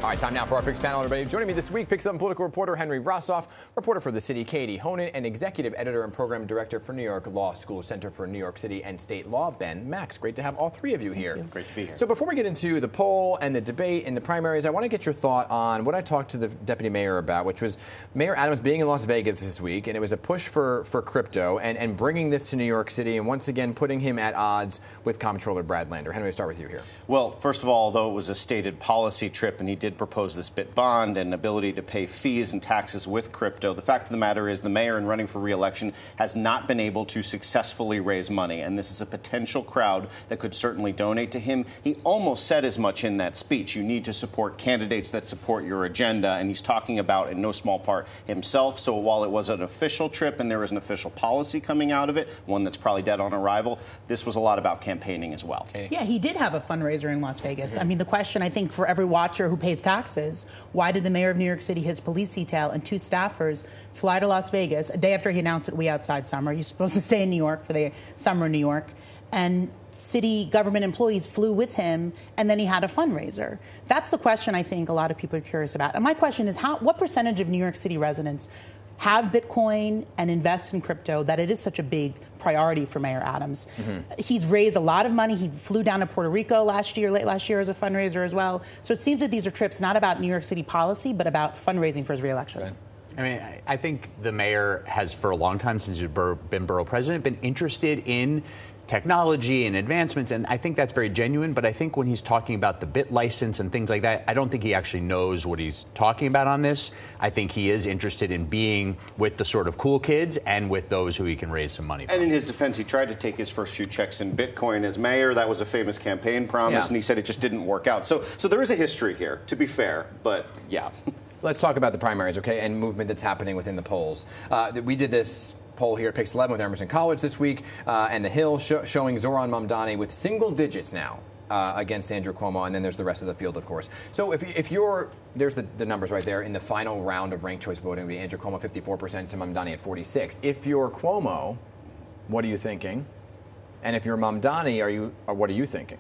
All right, time now for our PIX panel, everybody. Joining me this week, PIX11 political reporter Henry Rosoff, reporter for The City Katie Honan, and executive editor and program director for New York Law School Center for New York City and State Law, Ben Max. Great to have all three of you here. Great to be here. So before we get into the poll and the debate and the primaries, I want to get your thought on what I talked to the deputy mayor about, which was Mayor Adams being in Las Vegas this week, and it was a push for crypto and bringing this to New York City and once again putting him at odds with Comptroller Brad Lander. Henry, I'll start with you here. Well, first of all, although it was a stated policy trip and he did propose this bit bond and ability to pay fees and taxes with crypto, the fact of the matter is the mayor, in running for re-election, has not been able to successfully raise money, and this is a potential crowd that could certainly donate to him. He almost said as much in that speech. You need to support candidates that support your agenda, and he's talking about, in no small part, himself. So while it was an official trip and there was an official policy coming out of it, one that's probably dead on arrival, this was a lot about campaigning as well. Katie? Yeah, he did have a fundraiser in Las Vegas. I mean, the question, I think, for every watcher who pays taxes, why did the mayor of New York City, his police detail, and two staffers fly to Las Vegas a day after he announced that we outside summer? You're supposed to stay in New York for the summer in New York. And city government employees flew with him, and then he had a fundraiser. That's the question I think a lot of people are curious about. And my question is, what percentage of New York City residents have Bitcoin and invest in crypto, that it is such a big priority for Mayor Adams? He's raised a lot of money. He flew down to Puerto Rico late last year as a fundraiser as well. So it seems that these are trips not about New York City policy, but about fundraising for his reelection. Right. I mean, I think the mayor has, for a long time since he's been borough president, been interested in technology and advancements, and I think that's very genuine. But I think when he's talking about the bit license and things like that, I don't think he actually knows what he's talking about on this. I think he is interested in being with the sort of cool kids and with those who he can raise some money from. And in his defense, he tried to take his first few checks in Bitcoin as mayor. That was a famous campaign promise, and he said it just didn't work out. So there is a history here, to be fair, but yeah. Let's talk about the primaries, okay, and movement that's happening within the polls. We did this poll here at PIX11 with Emerson College this week, and The Hill showing Zoran Mamdani with single digits now against Andrew Cuomo, and then there's the rest of the field, of course. So if you're, there's the numbers right there in the final round of ranked choice voting, would be Andrew Cuomo 54% to Mamdani at 46%. If you're Cuomo, what are you thinking? And if you're Mamdani, what are you thinking?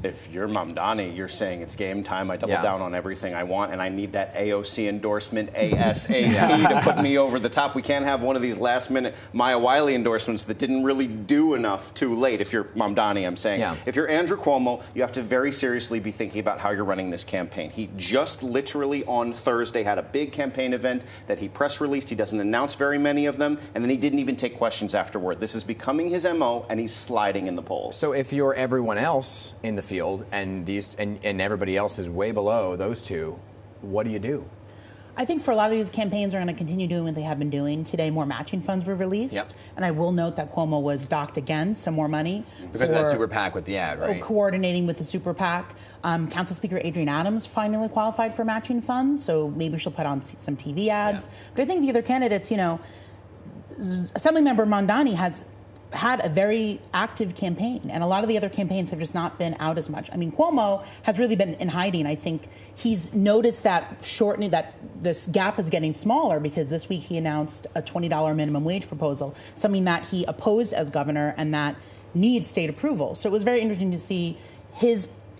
If you're Mamdani, you're saying it's game time. I double down on everything I want, and I need that AOC endorsement ASAP to put me over the top. We can't have one of these last-minute Maya Wiley endorsements that didn't really do enough too late. If you're Mamdani, I'm saying. If you're Andrew Cuomo, you have to very seriously be thinking about how you're running this campaign. He just literally on Thursday had a big campaign event that he press released. He doesn't announce very many of them, and then he didn't even take questions afterward. This is becoming his MO, and he's sliding in the polls. So if you're everyone else in the field and everybody else is way below those two, what do you do? I think for a lot of these campaigns are going to continue doing what they have been doing. Today, more matching funds were released. And I will note that Cuomo was docked again, some more money. Because of that super PAC with the ad, right? Coordinating with the super PAC. Council Speaker Adrienne Adams finally qualified for matching funds, so maybe she'll put on some TV ads. But I think the other candidates, Assemblymember Mamdani has had a very active campaign, and a lot of the other campaigns have just not been out as much. I mean, Cuomo has really been in hiding. I think he's noticed that this gap is getting smaller because this week he announced a $20 minimum wage proposal, something that he opposed as governor and that needs state approval. So it was very interesting to see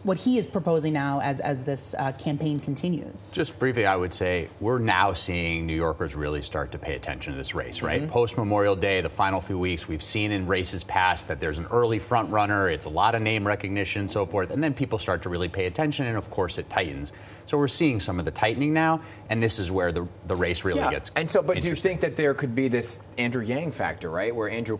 what he is proposing now as this campaign continues. Just briefly, I would say we're now seeing New Yorkers really start to pay attention to this race, right? Post-Memorial Day, the final few weeks, we've seen in races past that there's an early front runner, it's a lot of name recognition, so forth, and then people start to really pay attention, and of course it tightens. So we're seeing some of the tightening now, and this is where the race really gets but do you think that there could be this Andrew Yang factor, right, where Andrew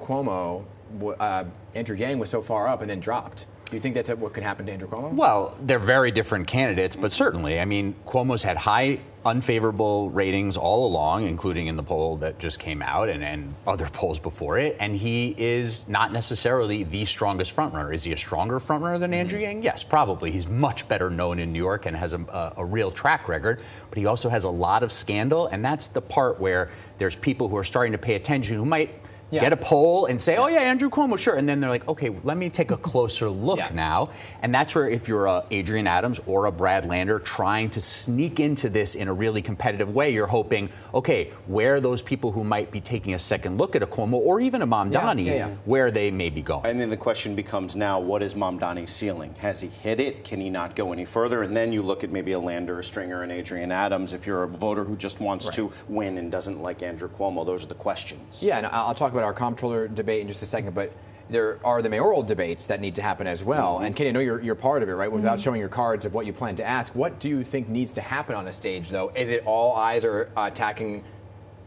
Yang was so far up and then dropped? Do you think that's what could happen to Andrew Cuomo? Well, they're very different candidates, but certainly. I mean, Cuomo's had high unfavorable ratings all along, including in the poll that just came out and other polls before it, and he is not necessarily the strongest frontrunner. Is he a stronger frontrunner than Andrew Yang? Yes, probably. He's much better known in New York and has a real track record, but he also has a lot of scandal, and that's the part where there's people who are starting to pay attention who might get a poll and say, oh yeah, Andrew Cuomo, sure. And then they're like, okay, let me take a closer look now. And that's where if you're a Adrian Adams or a Brad Lander trying to sneak into this in a really competitive way, you're hoping, okay, where are those people who might be taking a second look at a Cuomo or even a Mamdani, where they may be going. And then the question becomes now, what is Mamdani's ceiling? Has he hit it? Can he not go any further? And then you look at maybe a Lander, a Stringer, and Adrian Adams. If you're a voter who just wants to win and doesn't like Andrew Cuomo, those are the questions. Yeah, and I'll talk about our comptroller debate in just a second, but there are the mayoral debates that need to happen as well. And Katie, I know you're part of it, right? Without showing your cards of what you plan to ask, what do you think needs to happen on a stage, though? Is it all eyes are attacking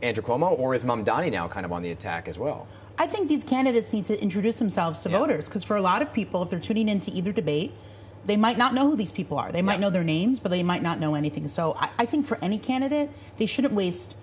Andrew Cuomo, or is Mamdani now kind of on the attack as well? I think these candidates need to introduce themselves to voters, because for a lot of people, if they're tuning into either debate, they might not know who these people are. They might know their names, but they might not know anything. So I think for any candidate, they shouldn't waste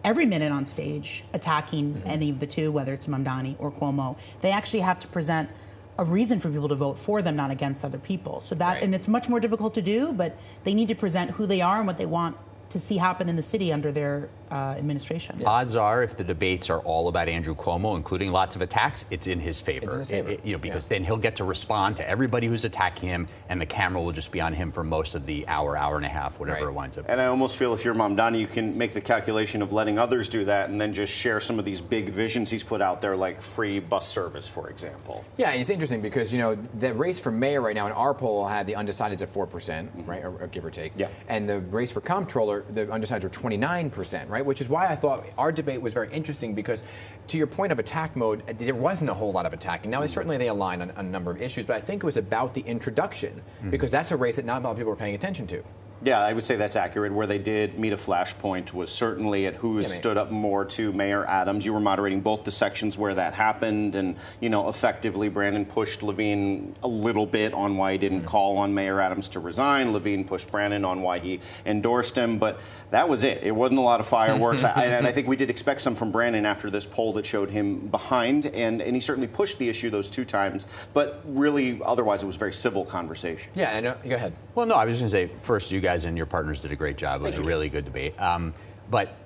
every minute on stage attacking any of the two, whether it's Mamdani or Cuomo. They actually have to present a reason for people to vote for them, not against other people. So that, and it's much more difficult to do, but they need to present who they are and what they want to see happen in the city under their administration. Odds are, if the debates are all about Andrew Cuomo, including lots of attacks, it's in his favor. It's in his favor. Because then he'll get to respond to everybody who's attacking him, and the camera will just be on him for most of the hour, hour and a half, whatever it winds up. And I almost feel if you're Mamdani, you can make the calculation of letting others do that and then just share some of these big visions he's put out there, like free bus service, for example. Yeah, it's interesting because, the race for mayor right now in our poll had the undecideds at 4%, right, or give or take. Yeah. And the race for comptroller, the undecideds were 29%, right, which is why I thought our debate was very interesting because, to your point of attack mode, there wasn't a whole lot of attacking. Now, certainly they align on a number of issues, but I think it was about the introduction because that's a race that not a lot of people are paying attention to. Yeah, I would say that's accurate. Where they did meet a flashpoint was certainly at who stood up more to Mayor Adams. You were moderating both the sections where that happened, and effectively Brandon pushed Levine a little bit on why he didn't call on Mayor Adams to resign. Levine pushed Brandon on why he endorsed him, but that was it. It wasn't a lot of fireworks, and I think we did expect some from Brandon after this poll that showed him behind, and he certainly pushed the issue those 2 times, but really otherwise it was a very civil conversation. Yeah, I know. Go ahead. Well, no, I was just going to say, first, you guys and your partners did a great job. It was a really good debate. But,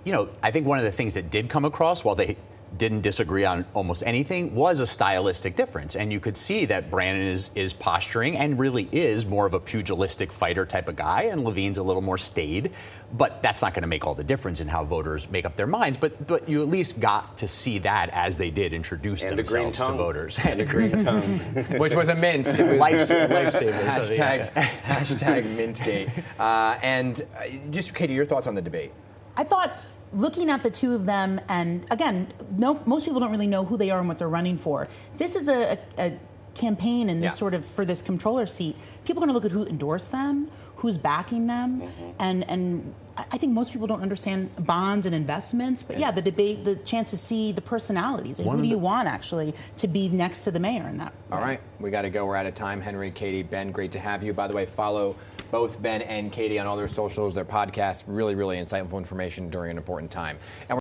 I think one of the things that did come across, while they didn't disagree on almost anything, was a stylistic difference. And you could see that Brandon is posturing and really is more of a pugilistic fighter type of guy, and Levine's a little more staid. But that's not going to make all the difference in how voters make up their minds. But you at least got to see that as they did introduce themselves to voters. And a green tongue. Which was a mint. Lifesaver. Hashtag Mintgate. And just, Katie, your thoughts on the debate? I thought, looking at the two of them, and again, most people don't really know who they are and what they're running for. This is a campaign and this sort of, for this comptroller seat, people are going to look at who endorsed them, who's backing them, and I think most people don't understand bonds and investments, but the debate, the chance to see the personalities, and who do you want actually to be next to the mayor in that way. All right, we got to go. We're out of time. Henry, Katie, Ben, great to have you. By the way, follow both Ben and Katie on all their socials, their podcasts, really, really insightful information during an important time. And